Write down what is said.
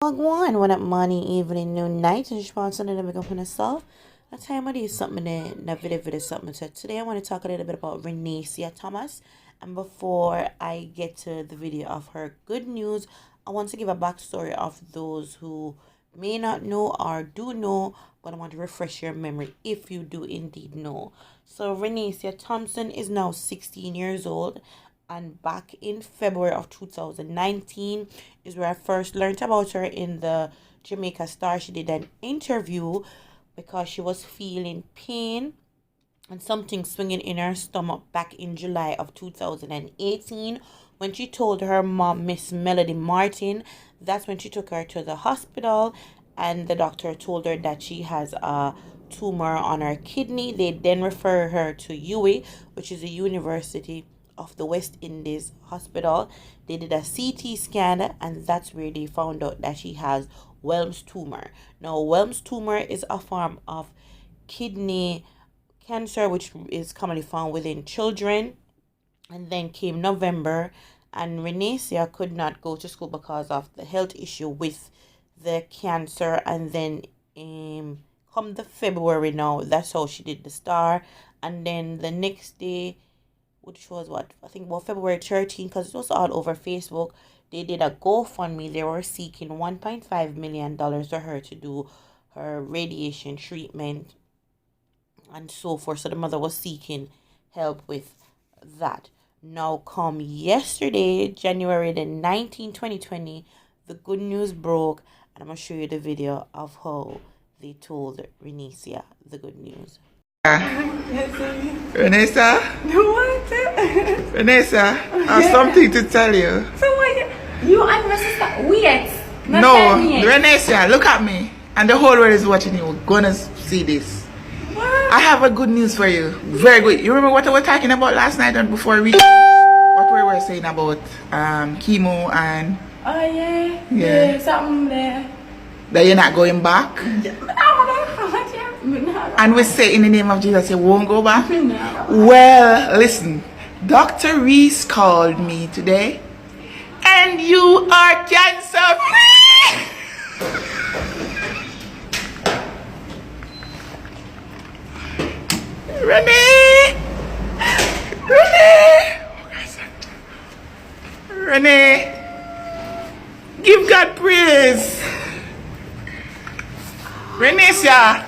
One, what up, morning, evening, noon, night, and sponsor to make up on yourself. A time of day is something there, na video something. So today I want to talk a little bit about Renacia Thomas. And before I get to the video of her good news, I want to give a backstory of those who may not know or do know, but I want to refresh your memory if you do indeed know. So Renacia Thompson is now 16 years old, and back in February of 2019 is where I first learned about her in the Jamaica Star. She did an interview because she was feeling pain and something swinging in her stomach back in July of 2018 when she told her mom, Miss Melody Martin. That's when she took her to the hospital, and the doctor told her that she has a tumor on her kidney. They then refer her to UWI, which is a University of the West Indies hospital. They did a CT scan, and that's where they found out that she has Wilms tumor. Now, Wilms tumor is a form of kidney cancer which is commonly found within children. And then came November, and Renacia could not go to school because of the health issue with the cancer. And then come the February now, that's how she did the star. And then the next day, which was what I think about February 13th, because it was all over Facebook, they did a GoFundMe. They were seeking $1.5 million for her to do her radiation treatment and so forth. So the mother was seeking help with that. Now come yesterday, January the 19th, 2020, the good news broke, and I'm going to show you the video of how they told Renacia the good news. Renacia? What? Renacia, I have something to tell you. So what? You and my sister? Wait. No, Renacia, look at me. And the whole world is watching you. We're gonna see this. What? I have a good news for you. Very good. You remember what I was talking about last night and before we... What we were saying about chemo and... Oh yeah. Yeah. Something there. That you're not going back? And we say in the name of Jesus, you won't go back? No. Well, listen. Dr. Reese called me today. And you are cancer free! Renee! Renee! Renee! Give God praise! Renacia!